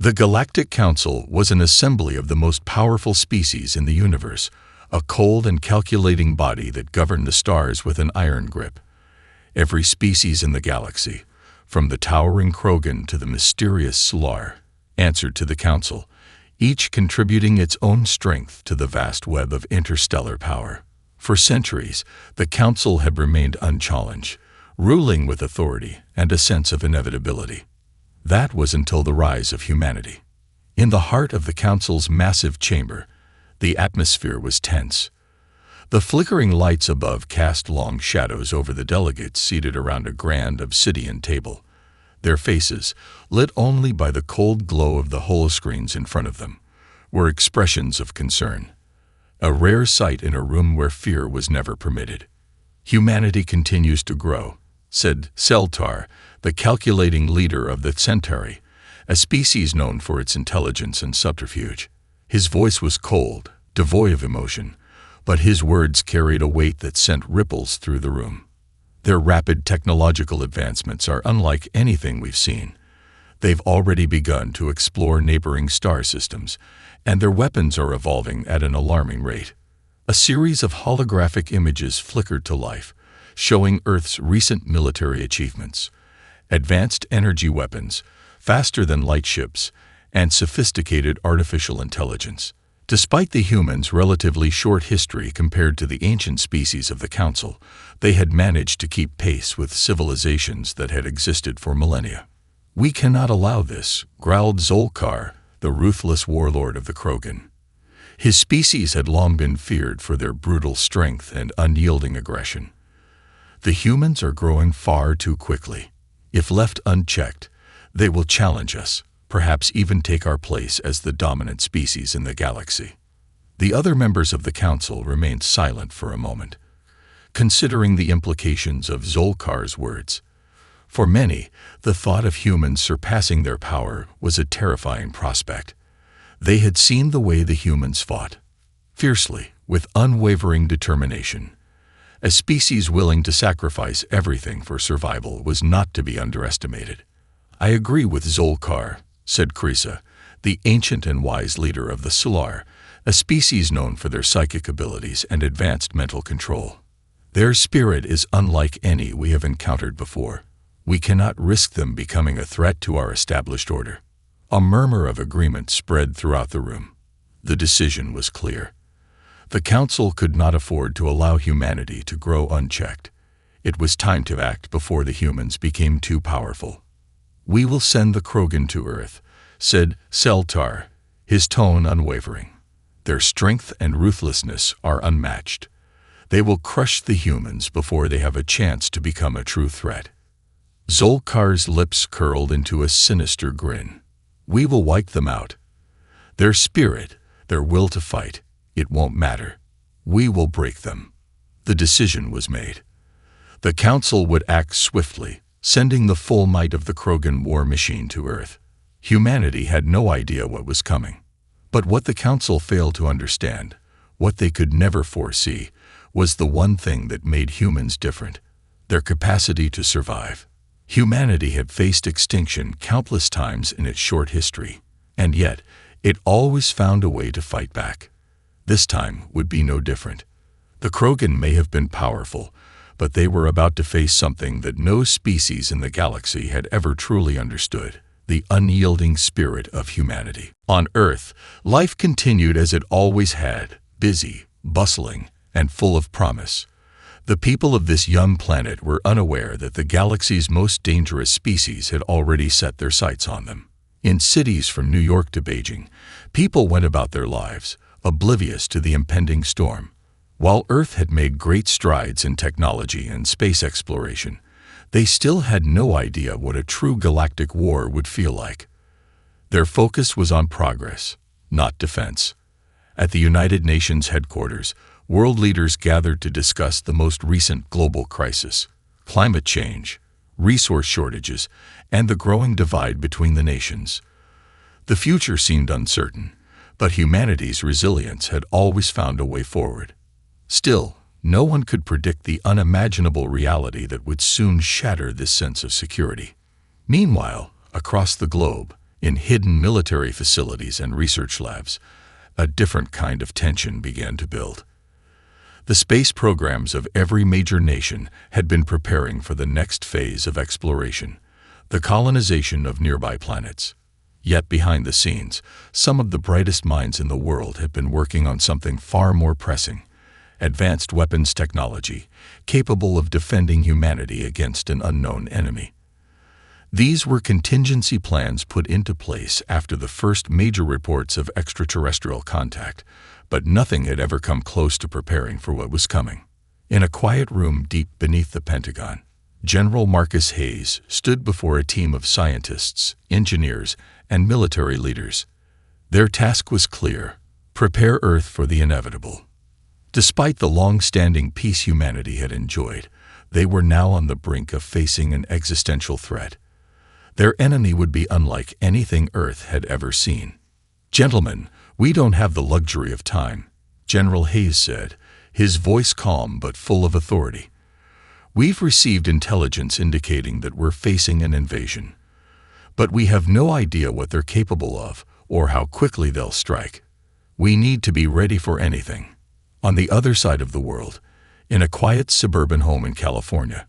The Galactic Council was an assembly of the most powerful species in the universe, a cold and calculating body that governed the stars with an iron grip. Every species in the galaxy, from the towering Krogan to the mysterious Solar, answered to the Council, each contributing its own strength to the vast web of interstellar power. For centuries, the Council had remained unchallenged, ruling with authority and a sense of inevitability. That was until the rise of humanity. In the heart of the Council's massive chamber, the atmosphere was tense. The flickering lights above cast long shadows over the delegates seated around a grand obsidian table, their faces, lit only by the cold glow of the holoscreens in front of them, were expressions of concern. A rare sight in a room where fear was never permitted. "Humanity continues to grow," said Celtar, the calculating leader of the Centauri, a species known for its intelligence and subterfuge. His voice was cold, devoid of emotion, but his words carried a weight that sent ripples through the room. "Their rapid technological advancements are unlike anything we've seen. They've already begun to explore neighboring star systems, and their weapons are evolving at an alarming rate." A series of holographic images flickered to life, showing Earth's recent military achievements. Advanced energy weapons, faster than light ships, and sophisticated artificial intelligence. Despite the humans' relatively short history compared to the ancient species of the Council, they had managed to keep pace with civilizations that had existed for millennia. "We cannot allow this," growled Zolkar, the ruthless warlord of the Krogan. His species had long been feared for their brutal strength and unyielding aggression. "The humans are growing far too quickly. If left unchecked, they will challenge us, perhaps even take our place as the dominant species in the galaxy." The other members of the Council remained silent for a moment, considering the implications of Zolkar's words. For many, the thought of humans surpassing their power was a terrifying prospect. They had seen the way the humans fought, fiercely, with unwavering determination. A species willing to sacrifice everything for survival was not to be underestimated. "I agree with Zolkar," said Krisa, the ancient and wise leader of the Solar, a species known for their psychic abilities and advanced mental control. "Their spirit is unlike any we have encountered before. We cannot risk them becoming a threat to our established order." A murmur of agreement spread throughout the room. The decision was clear. The Council could not afford to allow humanity to grow unchecked. It was time to act before the humans became too powerful. "We will send the Krogan to Earth," said Celtar, his tone unwavering. "Their strength and ruthlessness are unmatched. They will crush the humans before they have a chance to become a true threat." Zolkar's lips curled into a sinister grin. "We will wipe them out. Their spirit, their will to fight, it won't matter. We will break them." The decision was made. The Council would act swiftly, sending the full might of the Krogan war machine to Earth. Humanity had no idea what was coming. But what the Council failed to understand, what they could never foresee, was the one thing that made humans different: their capacity to survive. Humanity had faced extinction countless times in its short history, and yet it always found a way to fight back. This time would be no different. The Krogan may have been powerful, but they were about to face something that no species in the galaxy had ever truly understood: the unyielding spirit of humanity. On Earth, life continued as it always had, busy, bustling, and full of promise. The people of this young planet were unaware that the galaxy's most dangerous species had already set their sights on them. In cities from New York to Beijing, people went about their lives, oblivious to the impending storm. While Earth had made great strides in technology and space exploration, they still had no idea what a true galactic war would feel like. Their focus was on progress, not defense. At the United Nations headquarters, world leaders gathered to discuss the most recent global crisis: climate change, resource shortages, and the growing divide between the nations. The future seemed uncertain, but humanity's resilience had always found a way forward. Still, no one could predict the unimaginable reality that would soon shatter this sense of security. Meanwhile, across the globe, In hidden military facilities and research labs, a different kind of tension began to build. The space programs of every major nation had been preparing for the next phase of exploration, the colonization of nearby planets. Yet behind the scenes, some of the brightest minds in the world had been working on something far more pressing: advanced weapons technology, capable of defending humanity against an unknown enemy. These were contingency plans put into place after the first major reports of extraterrestrial contact, but nothing had ever come close to preparing for what was coming. In a quiet room deep beneath the Pentagon, General Marcus Hayes stood before a team of scientists, engineers, and military leaders. Their task was clear: prepare Earth for the inevitable. Despite the long-standing peace humanity had enjoyed, they were now on the brink of facing an existential threat. Their enemy would be unlike anything Earth had ever seen. "Gentlemen, we don't have the luxury of time," General Hayes said, his voice calm but full of authority. "We've received intelligence indicating that we're facing an invasion. But we have no idea what they're capable of or how quickly they'll strike. We need to be ready for anything." On the other side of the world, in a quiet suburban home in California,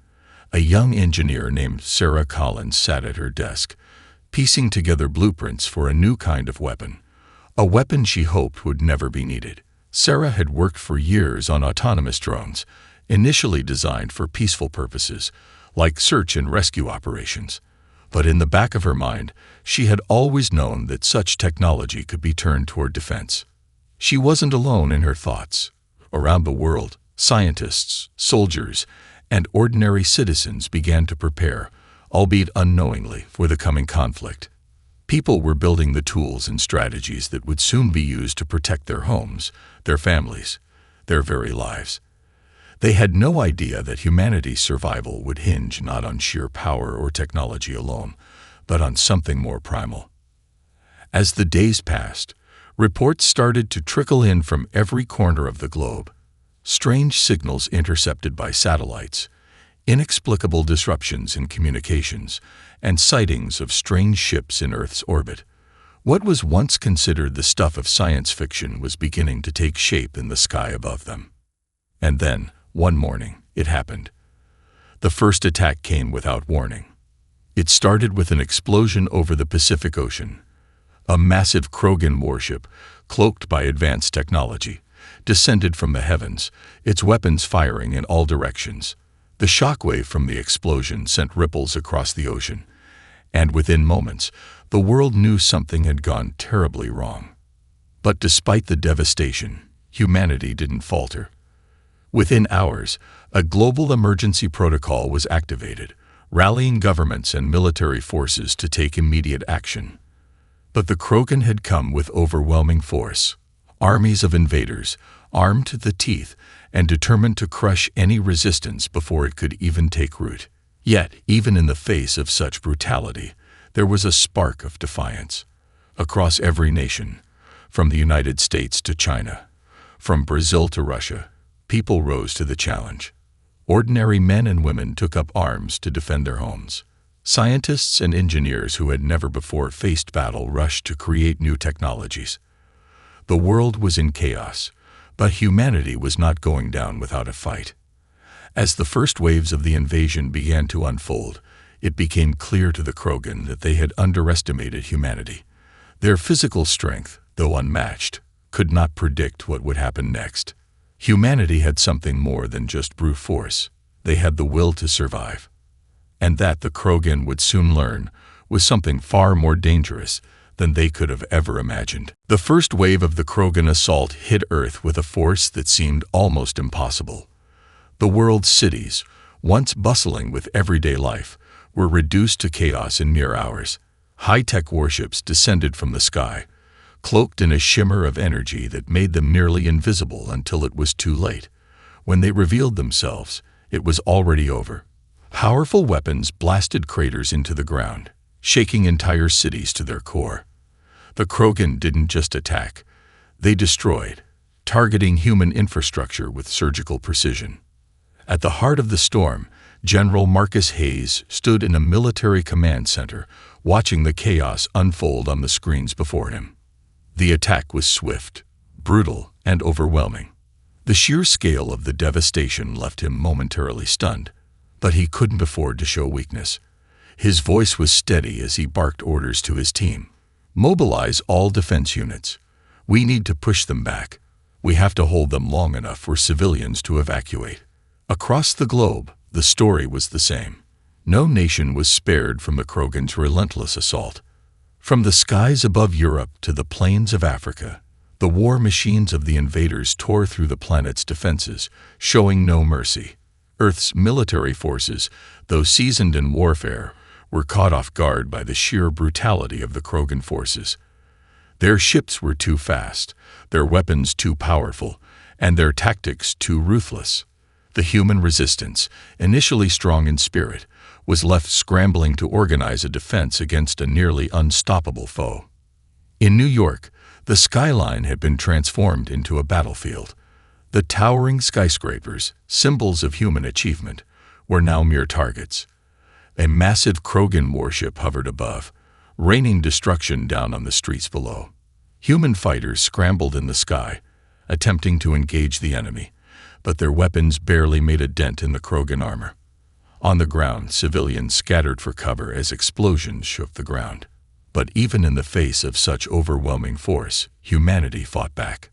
a young engineer named Sarah Collins sat at her desk, piecing together blueprints for a new kind of weapon, a weapon she hoped would never be needed. Sarah had worked for years on autonomous drones, initially designed for peaceful purposes, like search and rescue operations. But in the back of her mind, she had always known that such technology could be turned toward defense. She wasn't alone in her thoughts. Around the world, scientists, soldiers, and ordinary citizens began to prepare, albeit unknowingly, for the coming conflict. People were building the tools and strategies that would soon be used to protect their homes, their families, their very lives. They had no idea that humanity's survival would hinge not on sheer power or technology alone, but on something more primal. As the days passed, reports started to trickle in from every corner of the globe. Strange signals intercepted by satellites, inexplicable disruptions in communications, and sightings of strange ships in Earth's orbit. What was once considered the stuff of science fiction was beginning to take shape in the sky above them. And then, one morning, it happened. The first attack came without warning. It started with an explosion over the Pacific Ocean. A massive Krogan warship, cloaked by advanced technology, descended from the heavens, its weapons firing in all directions. The shockwave from the explosion sent ripples across the ocean, and within moments, the world knew something had gone terribly wrong. But despite the devastation, humanity didn't falter. Within hours, a global emergency protocol was activated, rallying governments and military forces to take immediate action. But the Krogan had come with overwhelming force. Armies of invaders, armed to the teeth and determined to crush any resistance before it could even take root. Yet, even in the face of such brutality, there was a spark of defiance. Across every nation, from the United States to China, from Brazil to Russia, people rose to the challenge. Ordinary men and women took up arms to defend their homes. Scientists and engineers who had never before faced battle rushed to create new technologies. The world was in chaos, but humanity was not going down without a fight. As the first waves of the invasion began to unfold, it became clear to the Krogan that they had underestimated humanity. Their physical strength, though unmatched, could not predict what would happen next. Humanity had something more than just brute force. They had the will to survive. And that, the Krogan would soon learn, was something far more dangerous than they could have ever imagined. The first wave of the Krogan assault hit Earth with a force that seemed almost impossible. The world's cities, once bustling with everyday life, were reduced to chaos in mere hours. High-tech warships descended from the sky, cloaked in a shimmer of energy that made them nearly invisible until it was too late. When they revealed themselves, it was already over. Powerful weapons blasted craters into the ground, shaking entire cities to their core. The Krogan didn't just attack, they destroyed, targeting human infrastructure with surgical precision. At the heart of the storm, General Marcus Hayes stood in a military command center, watching the chaos unfold on the screens before him. The attack was swift, brutal, and overwhelming. The sheer scale of the devastation left him momentarily stunned, but he couldn't afford to show weakness. His voice was steady as he barked orders to his team. "Mobilize all defense units. We need to push them back. We have to hold them long enough for civilians to evacuate." Across the globe, the story was the same. No nation was spared from the Krogans' relentless assault. From the skies above Europe to the plains of Africa, the war machines of the invaders tore through the planet's defenses, showing no mercy. Earth's military forces, though seasoned in warfare, were caught off guard by the sheer brutality of the Krogan forces. Their ships were too fast, their weapons too powerful, and their tactics too ruthless. The human resistance, initially strong in spirit, was left scrambling to organize a defense against a nearly unstoppable foe. In New York, the skyline had been transformed into a battlefield. The towering skyscrapers, symbols of human achievement, were now mere targets. A massive Krogan warship hovered above, raining destruction down on the streets below. Human fighters scrambled in the sky, attempting to engage the enemy, but their weapons barely made a dent in the Krogan armor. On the ground, civilians scattered for cover as explosions shook the ground. But even in the face of such overwhelming force, humanity fought back.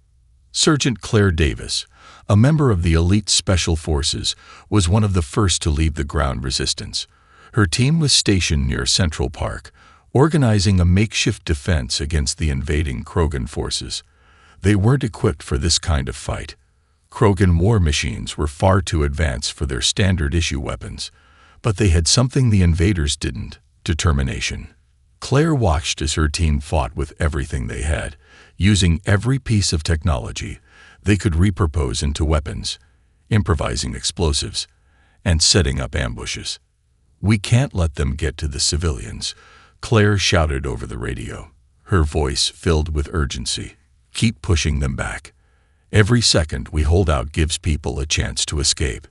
Sergeant Claire Davis, a member of the elite Special Forces, was one of the first to lead the ground resistance. Her team was stationed near Central Park, organizing a makeshift defense against the invading Krogan forces. They weren't equipped for this kind of fight. Krogan war machines were far too advanced for their standard-issue weapons, but they had something the invaders didn't: determination. Claire watched as her team fought with everything they had, using every piece of technology they could repurpose into weapons, improvising explosives, and setting up ambushes. "We can't let them get to the civilians," Claire shouted over the radio, her voice filled with urgency. "Keep pushing them back. Every second we hold out gives people a chance to escape."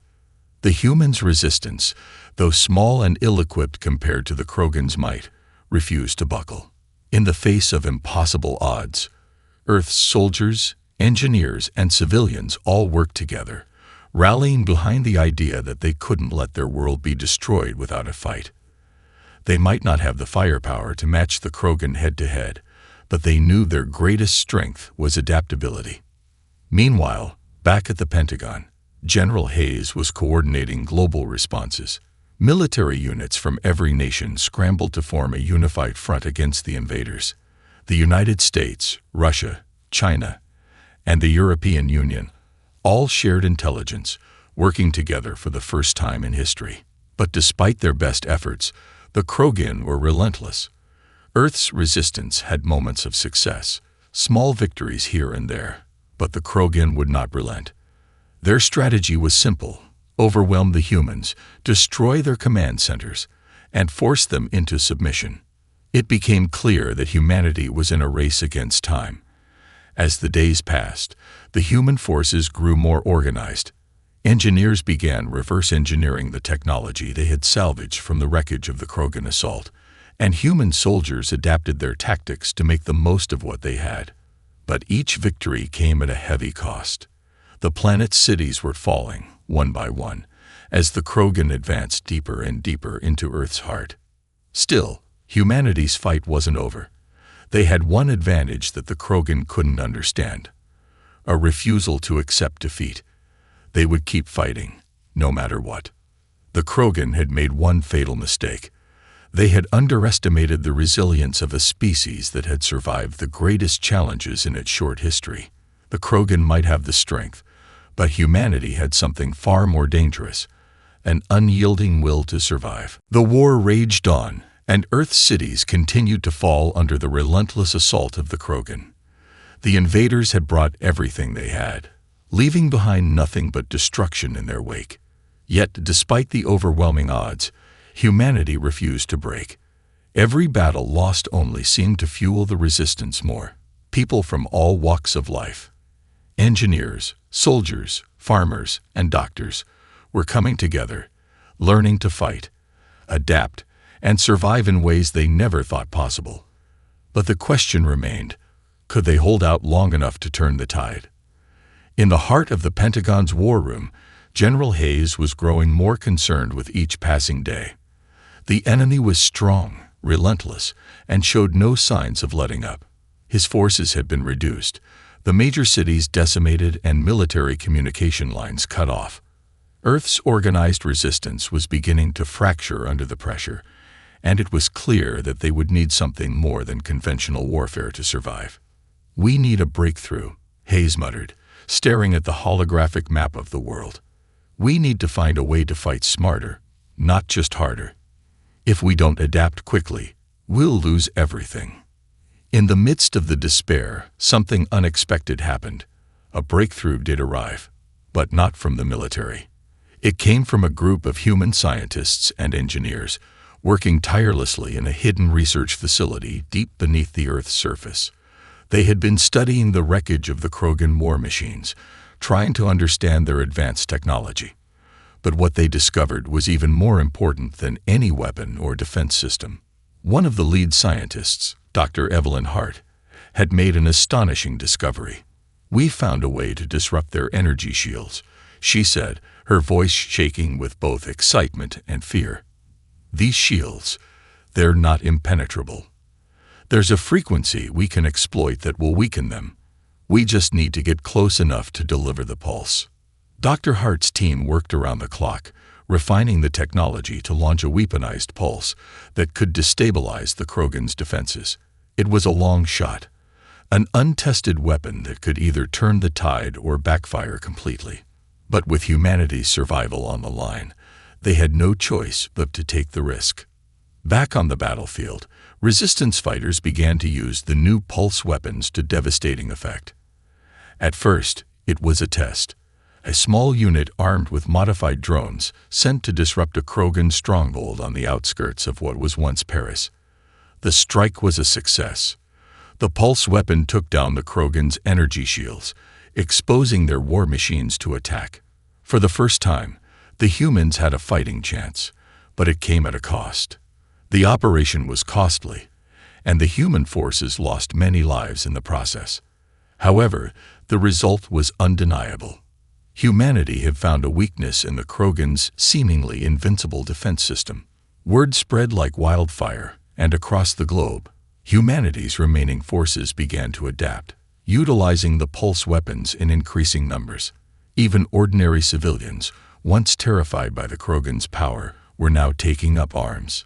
The humans' resistance, though small and ill-equipped compared to the Krogans' might, refused to buckle. In the face of impossible odds, Earth's soldiers, engineers, and civilians all worked together, rallying behind the idea that they couldn't let their world be destroyed without a fight. They might not have the firepower to match the Krogan head-to-head, but they knew their greatest strength was adaptability. Meanwhile, back at the Pentagon, General Hayes was coordinating global responses. Military units from every nation scrambled to form a unified front against the invaders. The United States, Russia, China, and the European Union all shared intelligence, working together for the first time in history. But despite their best efforts, the Krogan were relentless. Earth's resistance had moments of success, small victories here and there, but the Krogan would not relent. Their strategy was simple: overwhelm the humans, destroy their command centers, and force them into submission. It became clear that humanity was in a race against time. As the days passed, the human forces grew more organized. Engineers began reverse engineering the technology they had salvaged from the wreckage of the Krogan assault, and human soldiers adapted their tactics to make the most of what they had. But each victory came at a heavy cost. The planet's cities were falling, one by one, as the Krogan advanced deeper and deeper into Earth's heart. Still, humanity's fight wasn't over. They had one advantage that the Krogan couldn't understand: a refusal to accept defeat. They would keep fighting, no matter what. The Krogan had made one fatal mistake. They had underestimated the resilience of a species that had survived the greatest challenges in its short history. The Krogan might have the strength, but humanity had something far more dangerous: an unyielding will to survive. The war raged on, and Earth's cities continued to fall under the relentless assault of the Krogan. The invaders had brought everything they had, leaving behind nothing but destruction in their wake. Yet, despite the overwhelming odds, humanity refused to break. Every battle lost only seemed to fuel the resistance more. People from all walks of life, engineers, soldiers, farmers, and doctors, were coming together, learning to fight, adapt, and survive in ways they never thought possible. But the question remained, could they hold out long enough to turn the tide? In the heart of the Pentagon's war room, General Hayes was growing more concerned with each passing day. The enemy was strong, relentless, and showed no signs of letting up. His forces had been reduced, the major cities decimated, and military communication lines cut off. Earth's organized resistance was beginning to fracture under the pressure, and it was clear that they would need something more than conventional warfare to survive. "We need a breakthrough," Hayes muttered, staring at the holographic map of the world. "We need to find a way to fight smarter, not just harder. If we don't adapt quickly, we'll lose everything." In the midst of the despair, something unexpected happened. A breakthrough did arrive, but not from the military. It came from a group of human scientists and engineers working tirelessly in a hidden research facility deep beneath the Earth's surface. They had been studying the wreckage of the Krogan war machines, trying to understand their advanced technology. But what they discovered was even more important than any weapon or defense system. One of the lead scientists, Dr. Evelyn Hart, had made an astonishing discovery. "We found a way to disrupt their energy shields," she said, her voice shaking with both excitement and fear. "These shields, they're not impenetrable. There's a frequency we can exploit that will weaken them. We just need to get close enough to deliver the pulse." Dr. Hart's team worked around the clock, refining the technology to launch a weaponized pulse that could destabilize the Krogan's defenses. It was a long shot, an untested weapon that could either turn the tide or backfire completely. But with humanity's survival on the line, they had no choice but to take the risk. Back on the battlefield, resistance fighters began to use the new pulse weapons to devastating effect. At first, it was a test. A small unit armed with modified drones sent to disrupt a Krogan stronghold on the outskirts of what was once Paris. The strike was a success. The pulse weapon took down the Krogan's energy shields, exposing their war machines to attack. For the first time, the humans had a fighting chance, but it came at a cost. The operation was costly, and the human forces lost many lives in the process. However, the result was undeniable. Humanity had found a weakness in the Krogan's seemingly invincible defense system. Word spread like wildfire, and across the globe, humanity's remaining forces began to adapt, utilizing the pulse weapons in increasing numbers. Even ordinary civilians, once terrified by the Krogan's power, were now taking up arms.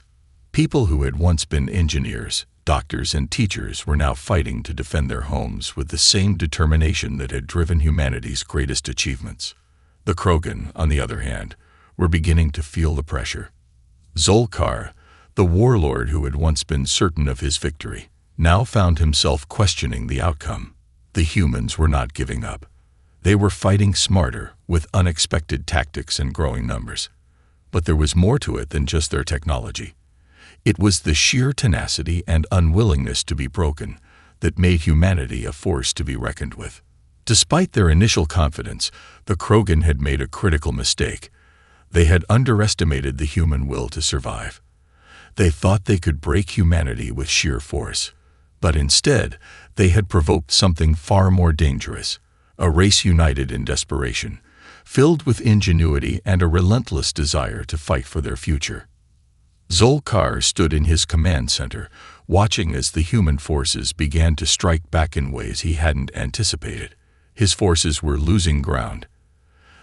People who had once been engineers, doctors, and teachers were now fighting to defend their homes with the same determination that had driven humanity's greatest achievements. The Krogan, on the other hand, were beginning to feel the pressure. Zolkar, the warlord who had once been certain of his victory, now found himself questioning the outcome. The humans were not giving up. They were fighting smarter, with unexpected tactics and growing numbers. But there was more to it than just their technology. It was the sheer tenacity and unwillingness to be broken that made humanity a force to be reckoned with. Despite their initial confidence, the Krogan had made a critical mistake. They had underestimated the human will to survive. They thought they could break humanity with sheer force, but instead, they had provoked something far more dangerous, a race united in desperation, filled with ingenuity and a relentless desire to fight for their future. Zolkar stood in his command center, watching as the human forces began to strike back in ways he hadn't anticipated. His forces were losing ground.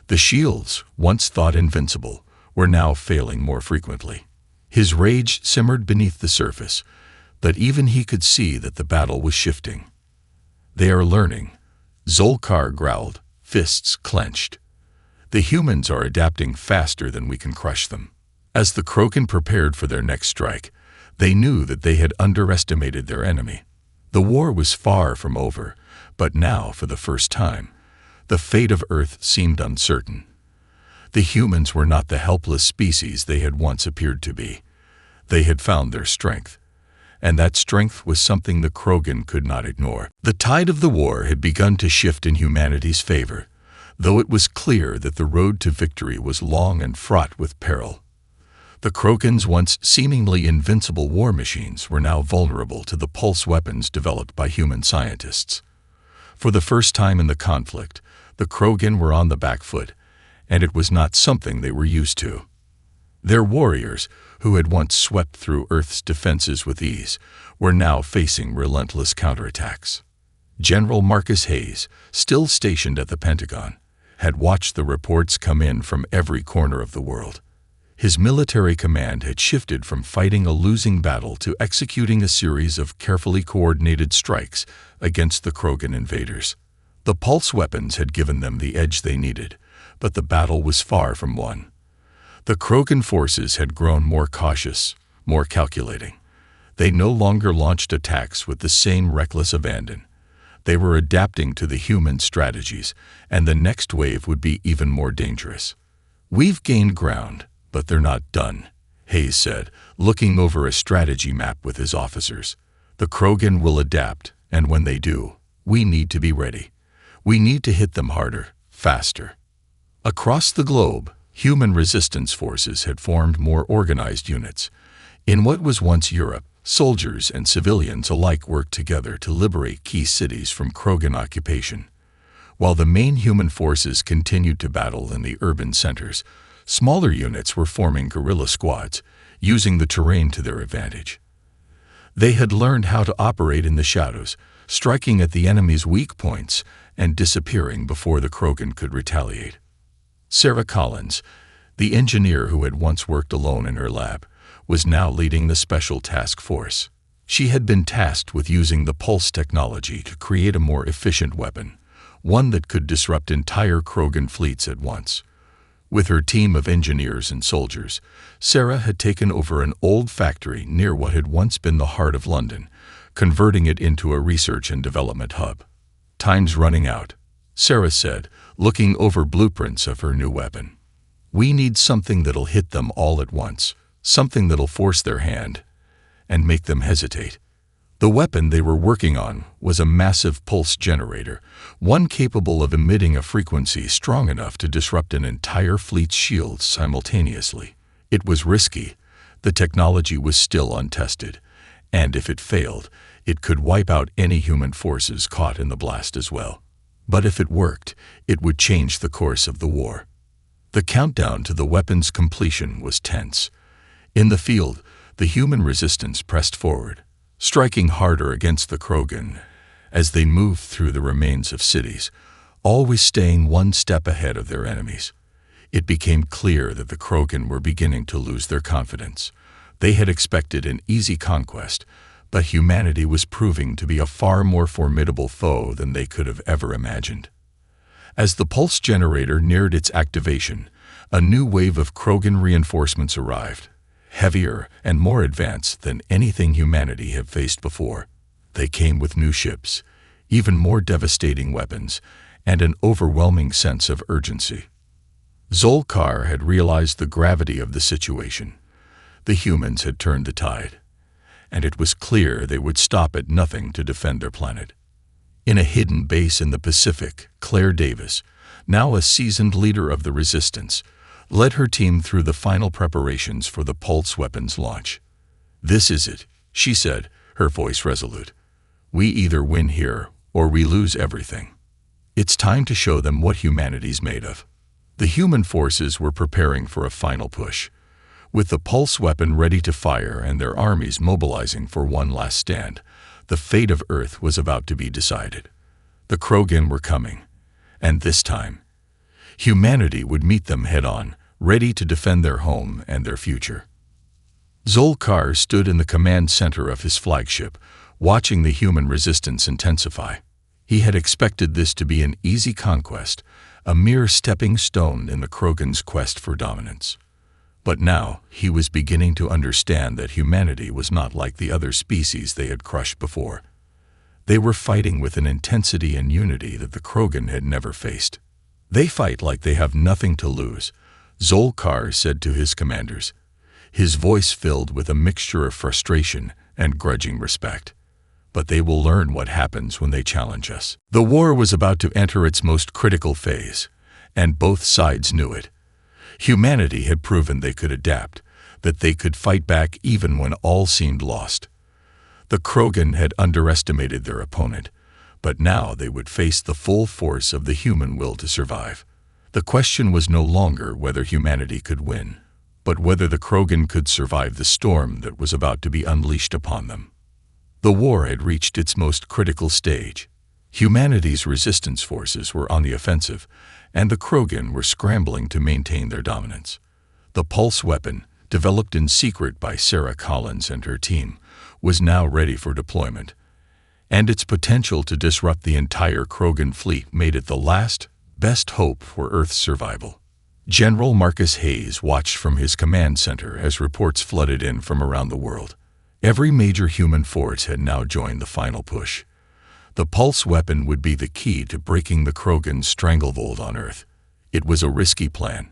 The shields, once thought invincible, were now failing more frequently. His rage simmered beneath the surface, but even he could see that the battle was shifting. "They are learning," Zolkar growled, fists clenched. "The humans are adapting faster than we can crush them." As the Krogan prepared for their next strike, they knew that they had underestimated their enemy. The war was far from over, but now, for the first time, the fate of Earth seemed uncertain. The humans were not the helpless species they had once appeared to be. They had found their strength, and that strength was something the Krogan could not ignore. The tide of the war had begun to shift in humanity's favor, though it was clear that the road to victory was long and fraught with peril. The Krogans, once seemingly invincible war machines, were now vulnerable to the pulse weapons developed by human scientists. For the first time in the conflict, the Krogan were on the back foot, and it was not something they were used to. Their warriors, who had once swept through Earth's defenses with ease, were now facing relentless counterattacks. General Marcus Hayes, still stationed at the Pentagon, had watched the reports come in from every corner of the world. His military command had shifted from fighting a losing battle to executing a series of carefully coordinated strikes against the Krogan invaders. The pulse weapons had given them the edge they needed, but the battle was far from won. The Krogan forces had grown more cautious, more calculating. They no longer launched attacks with the same reckless abandon. They were adapting to the human strategies, and the next wave would be even more dangerous. "We've gained ground, but they're not done," Hayes said, looking over a strategy map with his officers. "The Krogan will adapt, and when they do, we need to be ready. We need to hit them harder, faster." Across the globe, human resistance forces had formed more organized units. In what was once Europe, soldiers and civilians alike worked together to liberate key cities from Krogan occupation. While the main human forces continued to battle in the urban centers, smaller units were forming guerrilla squads, using the terrain to their advantage. They had learned how to operate in the shadows, striking at the enemy's weak points and disappearing before the Krogan could retaliate. Sarah Collins, the engineer who had once worked alone in her lab, was now leading the Special Task Force. She had been tasked with using the pulse technology to create a more efficient weapon, one that could disrupt entire Krogan fleets at once. With her team of engineers and soldiers, Sarah had taken over an old factory near what had once been the heart of London, converting it into a research and development hub. "Time's running out," Sarah said, looking over blueprints of her new weapon. "We need something that'll hit them all at once, something that'll force their hand and make them hesitate." The weapon they were working on was a massive pulse generator, one capable of emitting a frequency strong enough to disrupt an entire fleet's shields simultaneously. It was risky. The technology was still untested, and if it failed, it could wipe out any human forces caught in the blast as well. But if it worked, it would change the course of the war. The countdown to the weapon's completion was tense. In the field, the human resistance pressed forward, striking harder against the Krogan as they moved through the remains of cities, always staying one step ahead of their enemies. It became clear that the Krogan were beginning to lose their confidence. They had expected an easy conquest, but humanity was proving to be a far more formidable foe than they could have ever imagined. As the pulse generator neared its activation, a new wave of Krogan reinforcements arrived, heavier and more advanced than anything humanity had faced before. They came with new ships, even more devastating weapons, and an overwhelming sense of urgency. Zolkar had realized the gravity of the situation. The humans had turned the tide, and it was clear they would stop at nothing to defend their planet. In a hidden base in the Pacific, Claire Davis, now a seasoned leader of the resistance, led her team through the final preparations for the pulse weapons launch. "This is it," she said, her voice resolute. "We either win here or we lose everything. It's time to show them what humanity's made of." The human forces were preparing for a final push. With the pulse weapon ready to fire and their armies mobilizing for one last stand, the fate of Earth was about to be decided. The Krogan were coming, and this time, humanity would meet them head-on, ready to defend their home and their future. Zolkar stood in the command center of his flagship, watching the human resistance intensify. He had expected this to be an easy conquest, a mere stepping stone in the Krogan's quest for dominance. But now he was beginning to understand that humanity was not like the other species they had crushed before. They were fighting with an intensity and unity that the Krogan had never faced. "They fight like they have nothing to lose," Zolkar said to his commanders, his voice filled with a mixture of frustration and grudging respect. "But they will learn what happens when they challenge us." The war was about to enter its most critical phase, and both sides knew it. Humanity had proven they could adapt. that they could fight back even when all seemed lost. The Krogan had underestimated their opponent, but now they would face the full force of the human will to survive. The question was no longer whether humanity could win, but whether the Krogan could survive the storm that was about to be unleashed upon them. The war had reached its most critical stage. Humanity's resistance forces were on the offensive, and the Krogan were scrambling to maintain their dominance. The pulse weapon, developed in secret by Sarah Collins and her team, was now ready for deployment, and its potential to disrupt the entire Krogan fleet made it the last, best hope for Earth's survival. General Marcus Hayes watched from his command center as reports flooded in from around the world. Every major human force had now joined the final push. The pulse weapon would be the key to breaking the Krogan's stranglehold on Earth. It was a risky plan,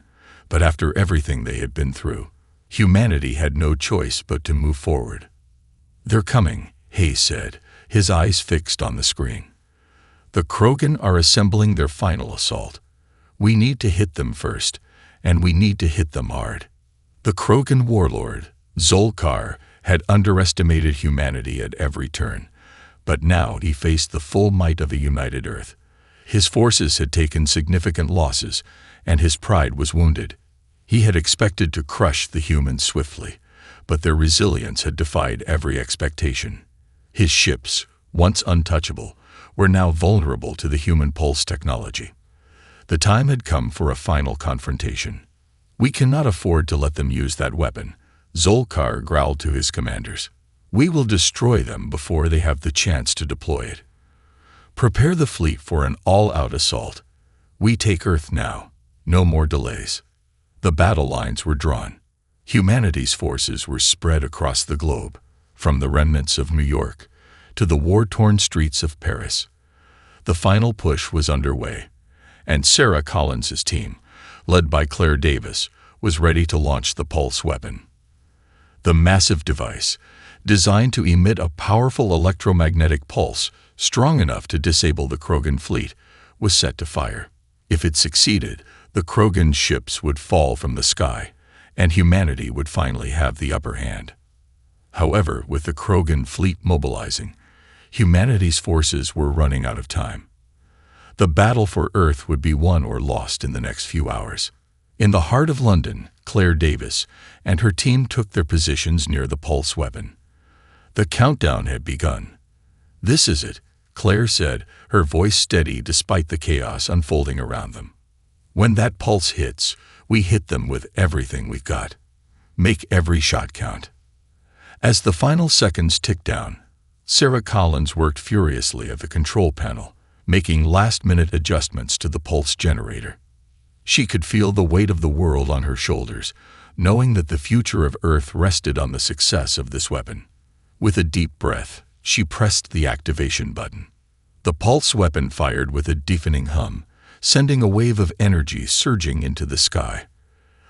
but after everything they had been through, humanity had no choice but to move forward. "They're coming," Hayes said, his eyes fixed on the screen. "The Krogan are assembling their final assault. We need to hit them first, and we need to hit them hard." The Krogan warlord, Zolkar, had underestimated humanity at every turn, but now he faced the full might of a united Earth. His forces had taken significant losses, and his pride was wounded. He had expected to crush the humans swiftly, but their resilience had defied every expectation. His ships, once untouchable, were now vulnerable to the human pulse technology. The time had come for a final confrontation. "We cannot afford to let them use that weapon," Zolkar growled to his commanders. "We will destroy them before they have the chance to deploy it. Prepare the fleet for an all-out assault. We take Earth now. No more delays." The battle lines were drawn. Humanity's forces were spread across the globe, from the remnants of New York to the war-torn streets of Paris. The final push was underway, and Sarah Collins's team, led by Claire Davis, was ready to launch the pulse weapon. The massive device, designed to emit a powerful electromagnetic pulse strong enough to disable the Krogan fleet, was set to fire. If it succeeded, the Krogan ships would fall from the sky, and humanity would finally have the upper hand. However, with the Krogan fleet mobilizing, humanity's forces were running out of time. The battle for Earth would be won or lost in the next few hours. In the heart of London, Claire Davis and her team took their positions near the pulse weapon. The countdown had begun. "This is it," Claire said, her voice steady despite the chaos unfolding around them. "When that pulse hits, we hit them with everything we've got. Make every shot count." As the final seconds ticked down, Sarah Collins worked furiously at the control panel, making last-minute adjustments to the pulse generator. She could feel the weight of the world on her shoulders, knowing that the future of Earth rested on the success of this weapon. With a deep breath, she pressed the activation button. The pulse weapon fired with a deafening hum, sending a wave of energy surging into the sky.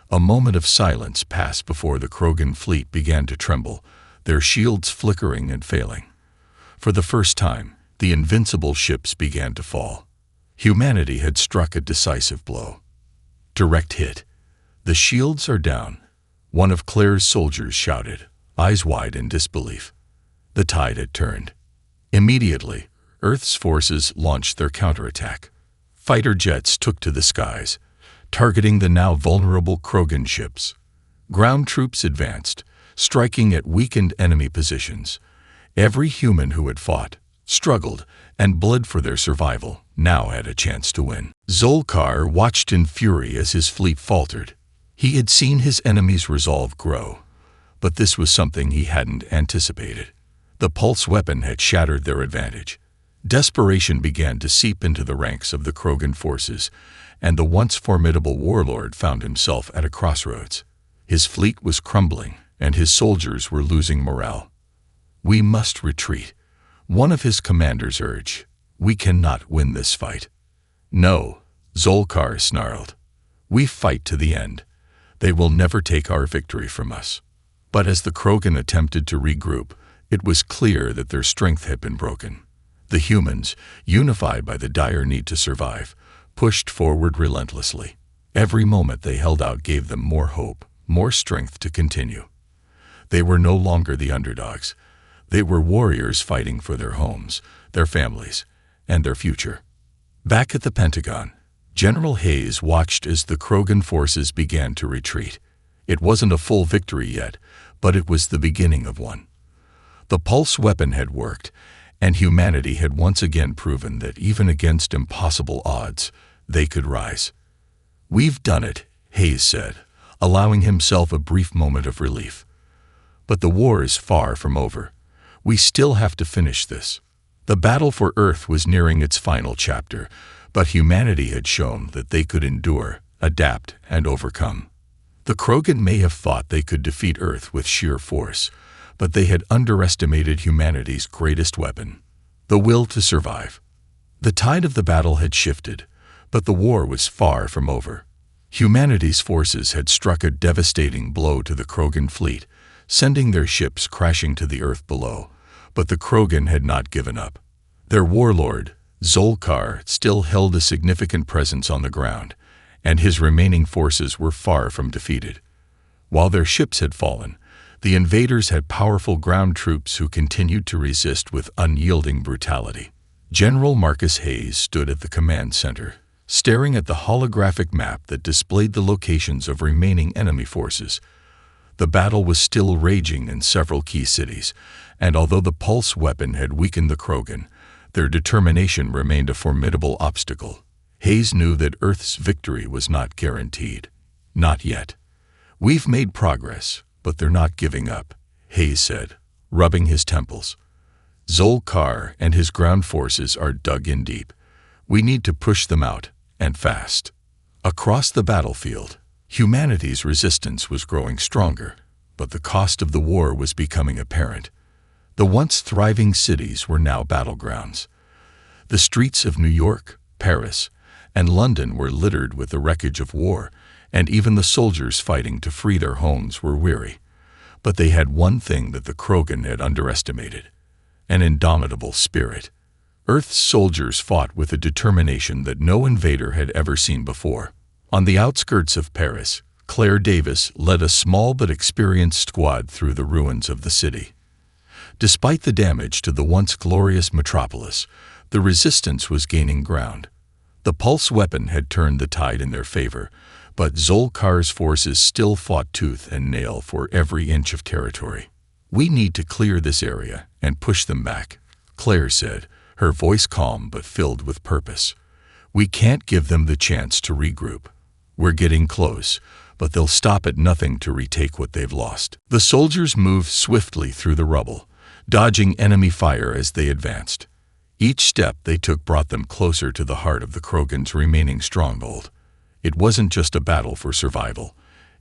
A moment of silence passed before the Krogan fleet began to tremble, their shields flickering and failing. For the first time, the invincible ships began to fall. Humanity had struck a decisive blow. Direct hit. "The shields are down," one of Claire's soldiers shouted, eyes wide in disbelief. The tide had turned. Immediately, Earth's forces launched their counterattack. Fighter jets took to the skies, targeting the now vulnerable Krogan ships. Ground troops advanced, striking at weakened enemy positions. Every human who had fought, struggled, and bled for their survival now had a chance to win. Zolkar watched in fury as his fleet faltered. He had seen his enemy's resolve grow, but this was something he hadn't anticipated. The pulse weapon had shattered their advantage. Desperation began to seep into the ranks of the Krogan forces, and the once formidable warlord found himself at a crossroads. His fleet was crumbling, and his soldiers were losing morale. "We must retreat," one of his commanders urged. "We cannot win this fight." "No," Zolkar snarled. "We fight to the end. They will never take our victory from us." But as the Krogan attempted to regroup, it was clear that their strength had been broken. The humans, unified by the dire need to survive, pushed forward relentlessly. Every moment they held out gave them more hope, more strength to continue. They were no longer the underdogs. They were warriors fighting for their homes, their families, and their future. Back at the Pentagon, General Hayes watched as the Krogan forces began to retreat. It wasn't a full victory yet, but it was the beginning of one. The pulse weapon had worked, and humanity had once again proven that even against impossible odds, they could rise. "We've done it," Hayes said, allowing himself a brief moment of relief. "But the war is far from over. We still have to finish this." The battle for Earth was nearing its final chapter, but humanity had shown that they could endure, adapt, and overcome. The Krogan may have thought they could defeat Earth with sheer force, but they had underestimated humanity's greatest weapon, the will to survive. The tide of the battle had shifted, but the war was far from over. Humanity's forces had struck a devastating blow to the Krogan fleet, sending their ships crashing to the Earth below, but the Krogan had not given up. Their warlord, Zolkar, still held a significant presence on the ground, and his remaining forces were far from defeated. While their ships had fallen, the invaders had powerful ground troops who continued to resist with unyielding brutality. General Marcus Hayes stood at the command center, staring at the holographic map that displayed the locations of remaining enemy forces. The battle was still raging in several key cities, and although the pulse weapon had weakened the Krogan, their determination remained a formidable obstacle. Hayes knew that Earth's victory was not guaranteed. Not yet. "We've made progress, but they're not giving up," Hayes said, rubbing his temples. "Zolkar and his ground forces are dug in deep. We need to push them out, and fast." Across the battlefield, humanity's resistance was growing stronger, but the cost of the war was becoming apparent. The once thriving cities were now battlegrounds. The streets of New York, Paris, and London were littered with the wreckage of war, and even the soldiers fighting to free their homes were weary. But they had one thing that the Krogan had underestimated: an indomitable spirit. Earth's soldiers fought with a determination that no invader had ever seen before. On the outskirts of Paris, Claire Davis led a small but experienced squad through the ruins of the city. Despite the damage to the once glorious metropolis, the resistance was gaining ground. The pulse weapon had turned the tide in their favor, but Zolkar's forces still fought tooth and nail for every inch of territory. "We need to clear this area and push them back," Claire said, her voice calm but filled with purpose. "We can't give them the chance to regroup. We're getting close, but they'll stop at nothing to retake what they've lost." The soldiers moved swiftly through the rubble, dodging enemy fire as they advanced. Each step they took brought them closer to the heart of the Krogan's remaining stronghold. It wasn't just a battle for survival.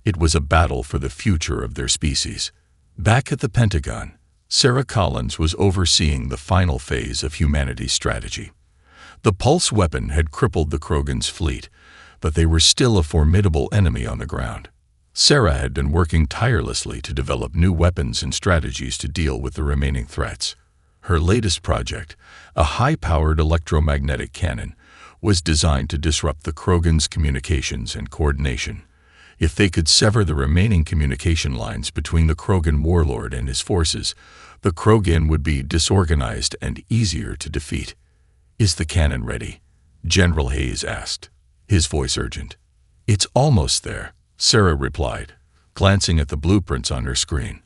It was a battle for the future of their species. Back at the Pentagon, Sarah Collins was overseeing the final phase of humanity's strategy. The pulse weapon had crippled the Krogan's fleet, but they were still a formidable enemy on the ground. Sarah had been working tirelessly to develop new weapons and strategies to deal with the remaining threats. Her latest project, a high-powered electromagnetic cannon, was designed to disrupt the Krogan's communications and coordination. If they could sever the remaining communication lines between the Krogan warlord and his forces, the Krogan would be disorganized and easier to defeat. "Is the cannon ready?" General Hayes asked, his voice urgent. "It's almost there," Sarah replied, glancing at the blueprints on her screen.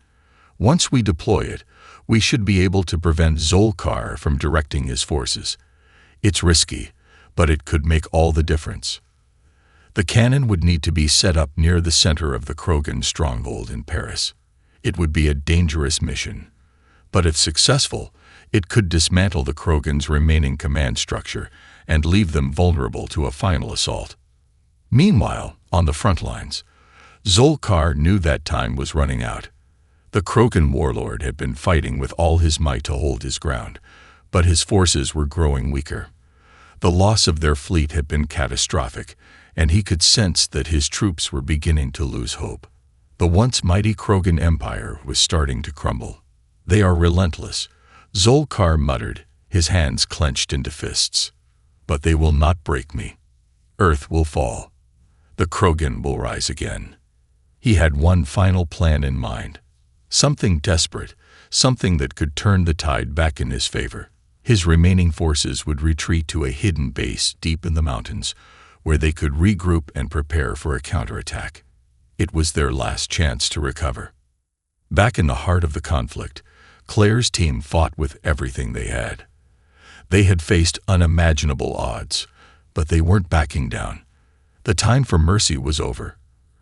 "Once we deploy it, we should be able to prevent Zolkar from directing his forces. It's risky, but it could make all the difference." The cannon would need to be set up near the center of the Krogan stronghold in Paris. It would be a dangerous mission, but if successful, it could dismantle the Krogan's remaining command structure and leave them vulnerable to a final assault. Meanwhile, on the front lines, Zolkar knew that time was running out. The Krogan warlord had been fighting with all his might to hold his ground, but his forces were growing weaker. The loss of their fleet had been catastrophic, and he could sense that his troops were beginning to lose hope. The once mighty Krogan Empire was starting to crumble. "They are relentless," Zolkar muttered, his hands clenched into fists. "But they will not break me. Earth will fall. The Krogan will rise again." He had one final plan in mind. Something desperate, something that could turn the tide back in his favor. His remaining forces would retreat to a hidden base deep in the mountains, where they could regroup and prepare for a counterattack. It was their last chance to recover. Back in the heart of the conflict, Claire's team fought with everything they had. They had faced unimaginable odds, but they weren't backing down. The time for mercy was over.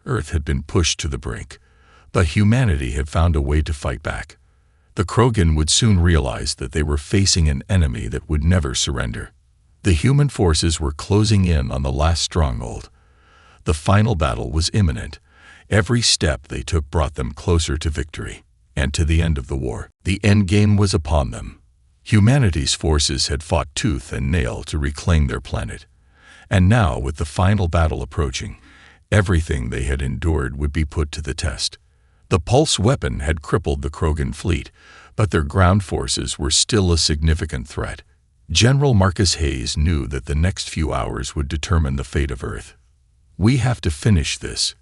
Earth had been pushed to the brink, but humanity had found a way to fight back. The Krogan would soon realize that they were facing an enemy that would never surrender. The human forces were closing in on the last stronghold. The final battle was imminent. Every step they took brought them closer to victory and to the end of the war. The endgame was upon them. Humanity's forces had fought tooth and nail to reclaim their planet. And now, with the final battle approaching, everything they had endured would be put to the test. The pulse weapon had crippled the Krogan fleet, but their ground forces were still a significant threat. General Marcus Hayes knew that the next few hours would determine the fate of Earth. "We have to finish this,"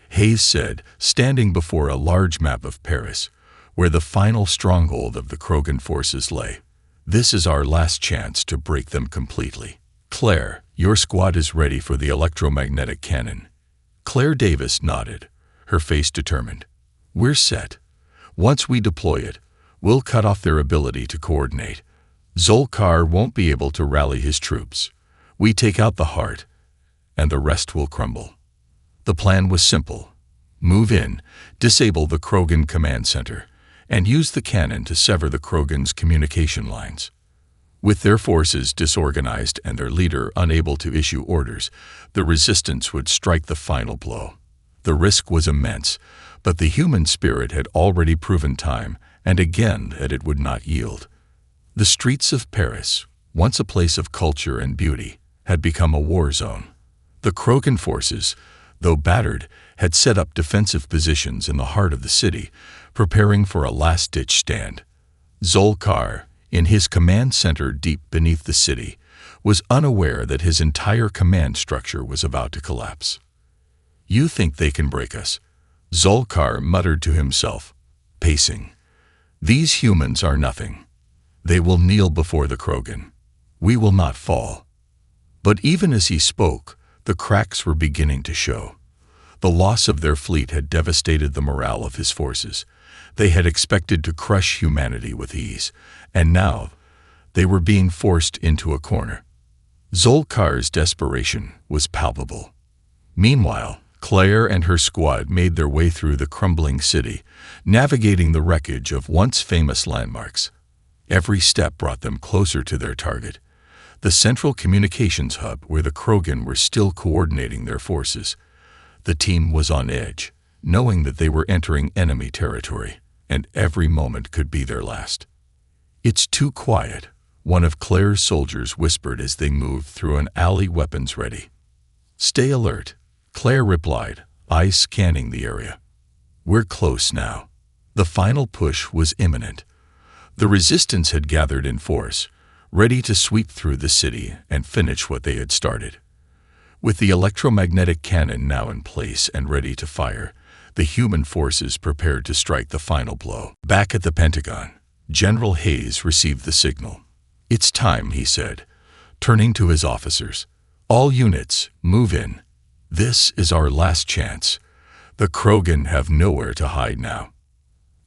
Hayes said, standing before a large map of Paris, where the final stronghold of the Krogan forces lay. "This is our last chance to break them completely. Claire, your squad is ready for the electromagnetic cannon." Claire Davis nodded, her face determined. "We're set. Once we deploy it, we'll cut off their ability to coordinate. Zolkar won't be able to rally his troops. We take out the heart, and the rest will crumble." The plan was simple. Move in, disable the Krogan command center, and use the cannon to sever the Krogan's communication lines. With their forces disorganized and their leader unable to issue orders, the resistance would strike the final blow. The risk was immense, but the human spirit had already proven time and again that it would not yield. The streets of Paris, once a place of culture and beauty, had become a war zone. The Krogan forces, though battered, had set up defensive positions in the heart of the city, preparing for a last-ditch stand. Zolkar, in his command center deep beneath the city, was unaware that his entire command structure was about to collapse. "You think they can break us?" Zolkar muttered to himself, pacing. "These humans are nothing. They will kneel before the Krogan. We will not fall." But even as he spoke, the cracks were beginning to show. The loss of their fleet had devastated the morale of his forces. They had expected to crush humanity with ease, and now they were being forced into a corner. Zolkar's desperation was palpable. Meanwhile, Claire and her squad made their way through the crumbling city, navigating the wreckage of once famous landmarks. Every step brought them closer to their target, the central communications hub where the Krogan were still coordinating their forces. The team was on edge, knowing that they were entering enemy territory, and every moment could be their last. "It's too quiet," one of Claire's soldiers whispered as they moved through an alley, weapons ready. "Stay alert," Claire replied, eyes scanning the area. "We're close now." The final push was imminent. The resistance had gathered in force, ready to sweep through the city and finish what they had started. With the electromagnetic cannon now in place and ready to fire, the human forces prepared to strike the final blow. Back at the Pentagon, General Hayes received the signal. "It's time," he said, turning to his officers. "All units, move in. This is our last chance. The Krogan have nowhere to hide now."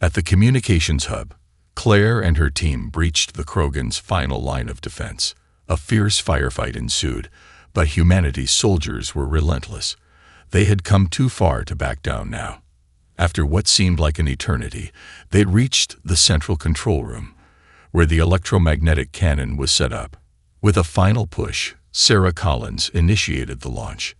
At the communications hub, Claire and her team breached the Krogan's final line of defense. A fierce firefight ensued, but humanity's soldiers were relentless. They had come too far to back down now. After what seemed like an eternity, they reached the central control room, where the electromagnetic cannon was set up. With a final push, Sarah Collins initiated the launch.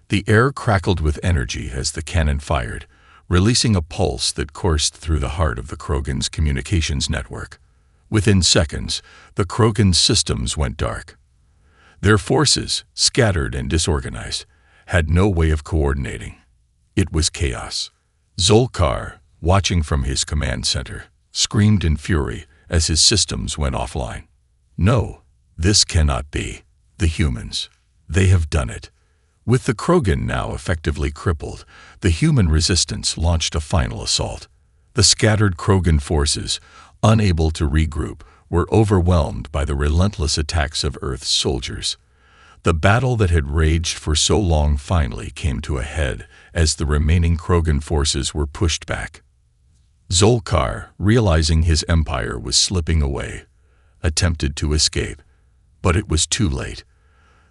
The air crackled with energy as the cannon fired, releasing a pulse that coursed through the heart of the Krogan's communications network. Within seconds, the Krogan systems went dark. Their forces, scattered and disorganized, had no way of coordinating. It was chaos. Zolkar, watching from his command center, screamed in fury as his systems went offline. "No, this cannot be. The humans. They have done it. With the Krogan now effectively crippled, the human resistance launched a final assault. The scattered Krogan forces, unable to regroup, were overwhelmed by the relentless attacks of Earth's soldiers. The battle that had raged for so long finally came to a head as the remaining Krogan forces were pushed back. Zolkar, realizing his empire was slipping away, attempted to escape, but it was too late.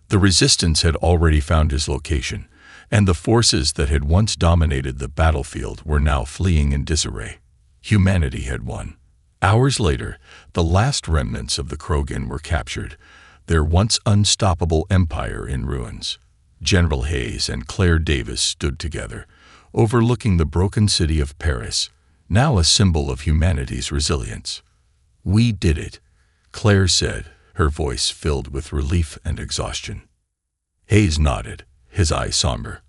The resistance had already found his location, and the forces that had once dominated the battlefield were now fleeing in disarray. Humanity had won. Hours later, the last remnants of the Krogan were captured, their once unstoppable empire in ruins. General Hayes and Claire Davis stood together, overlooking the broken city of Paris, now a symbol of humanity's resilience. "We did it," Claire said, her voice filled with relief and exhaustion. Hayes nodded, his eyes somber.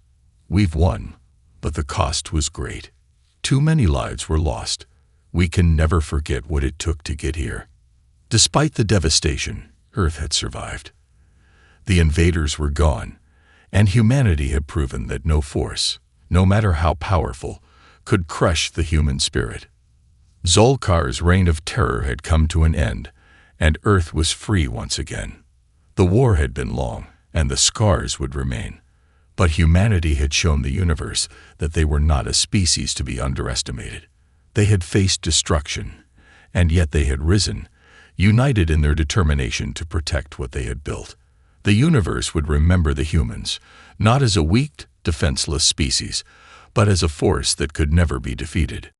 "We've won, but the cost was great. Too many lives were lost. We can never forget what it took to get here." Despite the devastation, Earth had survived. The invaders were gone, and humanity had proven that no force, no matter how powerful, could crush the human spirit. Zolkar's reign of terror had come to an end, and Earth was free once again. The war had been long, and the scars would remain. But humanity had shown the universe that they were not a species to be underestimated. They had faced destruction, and yet they had risen, united in their determination to protect what they had built. The universe would remember the humans, not as a weak, defenseless species, but as a force that could never be defeated.